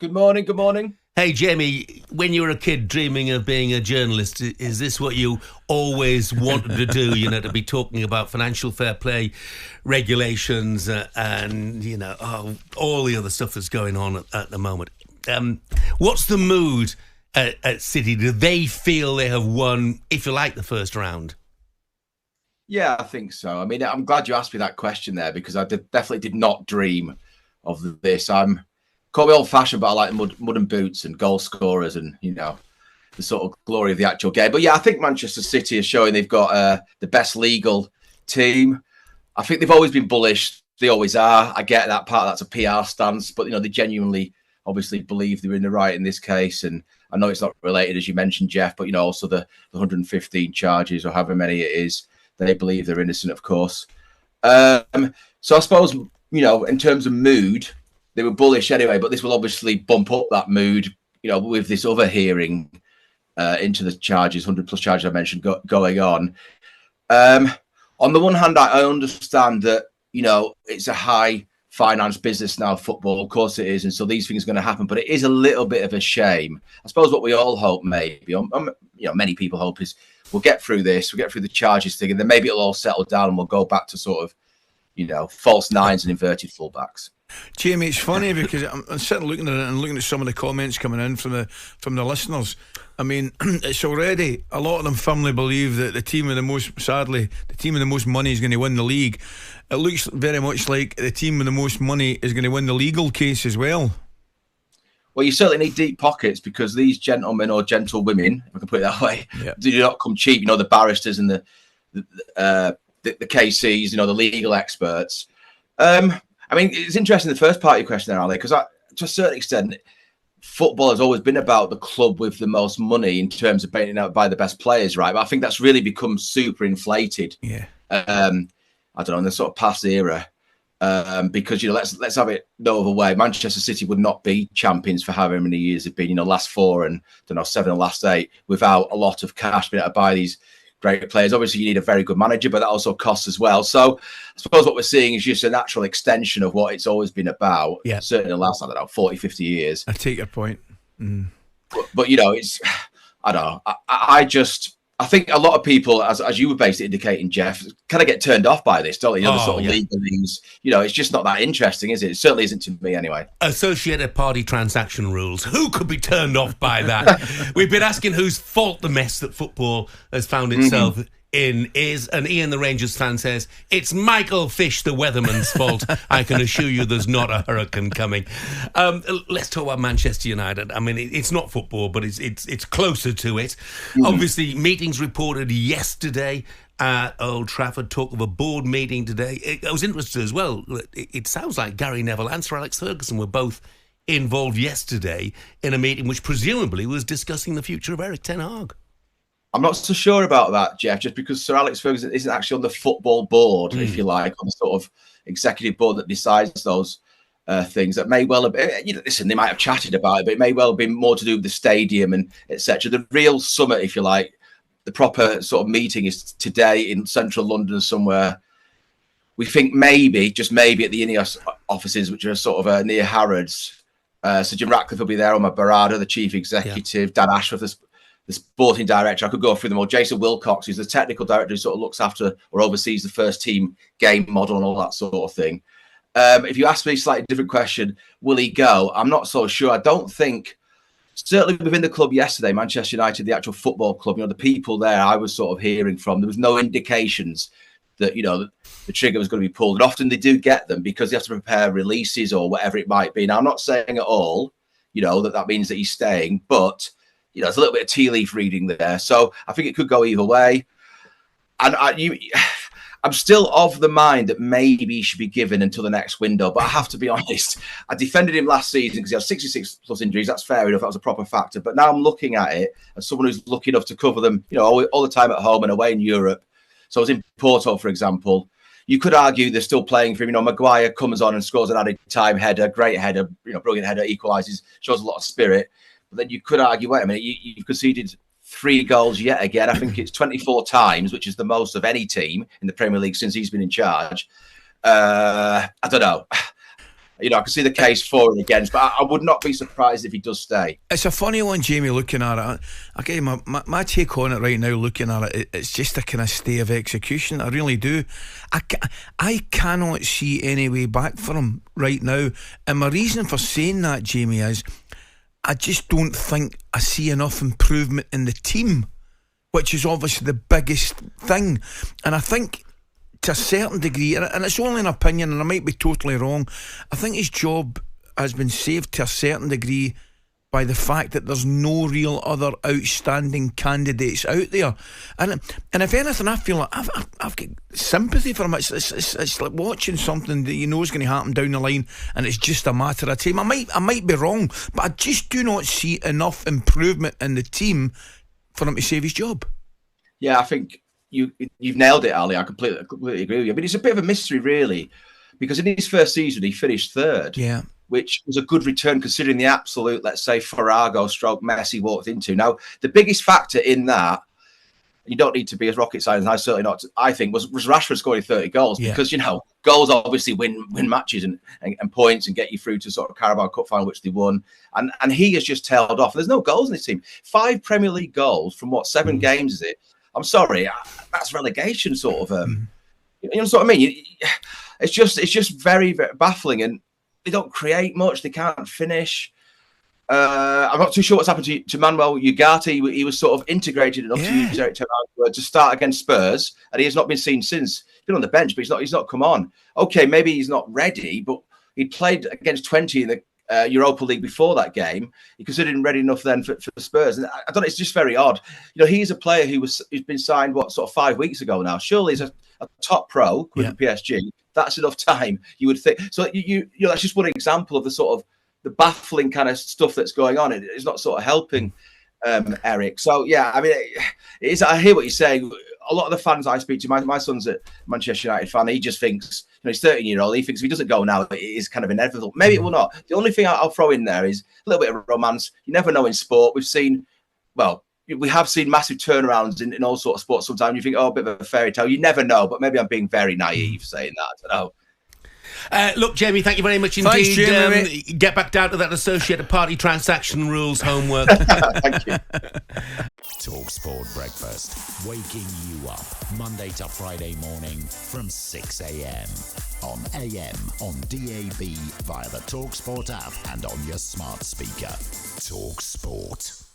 Good morning, good morning. Hey, Jamie, when you were a kid dreaming of being a journalist, is this what you always wanted to do? To be talking about financial fair play regulations and, all the other stuff that's going on at the moment. What's the mood at City? Do they feel they have won, if you like, the first round? Yeah, I think so. I mean, I'm glad you asked me that question there because I definitely did not dream of this. Call me old-fashioned, but I like mud and boots and goal scorers and, the sort of glory of the actual game. But yeah, I think Manchester City are showing they've got the best legal team. I think they've always been bullish. They always are. I get that part. That's a PR stance. But, they genuinely obviously believe they're in the right in this case. And I know it's not related, as you mentioned, Jeff, but, also the 115 charges or however many it is, they believe they're innocent, of course. So I suppose, in terms of mood, they were bullish anyway, but this will obviously bump up that mood, with this other hearing into the charges, 100 plus charges I mentioned going on. On the one hand, I understand that, it's a high finance business now, football. Of course it is. And so these things are going to happen, but it is a little bit of a shame. I suppose what we all hope maybe, many people hope is we'll get through this, we'll get through the charges thing, and then maybe it'll all settle down and we'll go back to sort of, false nines and inverted fullbacks. Jamie, it's funny because I'm sitting looking at it and looking at some of the comments coming in from the listeners. I mean, it's already a lot of them firmly believe that the team with the most money is going to win the league. It looks very much like the team with the most money is going to win the legal case as well. Well, you certainly need deep pockets because these gentlemen or gentlewomen, if I can put it that way, do not come cheap. The barristers and the KCs, the legal experts. I mean, it's interesting, the first part of your question there, Ali, because to a certain extent, football has always been about the club with the most money in terms of being out by the best players, right? But I think that's really become super inflated. Yeah. I don't know, in the sort of past era. Because, let's have it no other way. Manchester City would not be champions for however many years they've been, last 4 and, 7 and last 8 without a lot of cash being able to buy these great players. Obviously, you need a very good manager, but that also costs as well. So I suppose what we're seeing is just a natural extension of what it's always been about. Yeah. Certainly the last, 40, 50 years. I take your point. But it's, I don't know. I think a lot of people, as you were basically indicating, Jeff, kind of get turned off by this, don't they? The sort of legal things. It's just not that interesting, is it? It certainly isn't to me anyway. Associated party transaction rules. Who could be turned off by that? We've been asking whose fault the mess that football has found itself in is, and Ian the Rangers fan says it's Michael Fish the weatherman's fault. I can assure you there's not a hurricane coming. Let's talk about Manchester United. I mean, it's not football, but it's closer to it. Obviously, meetings reported yesterday at Old Trafford. Talk of a board meeting today. I was interested as well. It sounds like Gary Neville and Sir Alex Ferguson were both involved yesterday in a meeting which presumably was discussing the future of Eric Ten Hag. I'm not so sure about that, Jeff, just because Sir Alex Ferguson isn't actually on the football board, if you like, on the sort of executive board that decides those things. That may well have been, listen, they might have chatted about it, but it may well have been more to do with the stadium and etc. The real summit, if you like, the proper sort of meeting is today in central London somewhere. We think maybe, just maybe, at the Ineos offices, which are sort of near Harrods. So Jim Ratcliffe will be there, Omar Barada, the chief executive, Dan Ashworth, the sporting director. I could go through them all. Jason Wilcox, who's the technical director who sort of looks after or oversees the first team game model and all that sort of thing. If you ask me a slightly different question, will he go? I'm not so sure. I don't think, certainly within the club yesterday, Manchester United, the actual football club, the people there I was sort of hearing from, there was no indications that, the trigger was going to be pulled. And often they do get them because they have to prepare releases or whatever it might be. Now, I'm not saying at all, that means that he's staying, but there's a little bit of tea leaf reading there. So I think it could go either way. And I'm still of the mind that maybe he should be given until the next window. But I have to be honest, I defended him last season because he had 66 plus injuries. That's fair enough. That was a proper factor. But now I'm looking at it as someone who's lucky enough to cover them, all the time at home and away in Europe. So I was in Porto, for example. You could argue they're still playing for him. Maguire comes on and scores an added time header, great header, brilliant header, equalises, shows a lot of spirit. But then you could argue, wait a minute, you've conceded 3 goals yet again. I think it's 24 times, which is the most of any team in the Premier League since he's been in charge. I don't know. I can see the case for and against, but I would not be surprised if he does stay. It's a funny one, Jamie, looking at it. Okay, my take on it right now, looking at it, it's just a kind of stay of execution. I really do. I cannot see any way back for him right now. And my reason for saying that, Jamie, is I just don't think I see enough improvement in the team, which is obviously the biggest thing. And I think to a certain degree, and it's only an opinion and I might be totally wrong, I think his job has been saved to a certain degree by the fact that there's no real other outstanding candidates out there. And if anything, I feel like I've got sympathy for him. It's like watching something that you know is going to happen down the line and it's just a matter of time. I might be wrong, but I just do not see enough improvement in the team for him to save his job. Yeah, I think you've nailed it, Ali. I completely agree with you. I mean, it's a bit of a mystery, really, because in his first season he finished third, which was a good return considering the absolute, let's say, Farrago stroke mess he walked into. Now, the biggest factor in that, you don't need to be as rocket science, I certainly not. I think was Rashford scoring 30 goals because goals obviously win matches and points and get you through to sort of Carabao Cup final, which they won. And he has just tailed off. There's no goals in his team. 5 Premier League goals from 7 games is it? I'm sorry, that's relegation sort of. You know what I mean? It's just very, very baffling, and they don't create much. They can't finish. I'm not too sure what's happened to Manuel Ugarte. He was sort of integrated enough to use Eric Ten Hag to start against Spurs, and he has not been seen since. He's been on the bench, but he's not come on. Okay, maybe he's not ready, but he played against 20 in the Europa League before that game. He considered him ready enough then for Spurs, and I don't know. It's just very odd. He's a player who's been signed 5 weeks ago now. Surely he's a top pro with the PSG. That's enough time, you would think. So that's just one example of the sort of the baffling kind of stuff that's going on. It's not sort of helping Eric. So yeah, I mean, it is. I hear what you're saying. A lot of the fans I speak to, my son's a Manchester United fan. He just thinks, he's 13-year-old. He thinks if he doesn't go now, it is kind of inevitable. Maybe it will not. The only thing I'll throw in there is a little bit of romance. You never know in sport. We have seen massive turnarounds in all sorts of sports sometimes. You think, a bit of a fairy tale. You never know, but maybe I'm being very naive saying that. I don't know. Look, Jamie, thank you very much indeed. Thanks, Jamie. Get back down to that associated party transaction rules homework. Thank you. talkSPORT Breakfast, waking you up Monday to Friday morning from 6 a.m. on AM, on DAB, via the talkSPORT app and on your smart speaker. talkSPORT.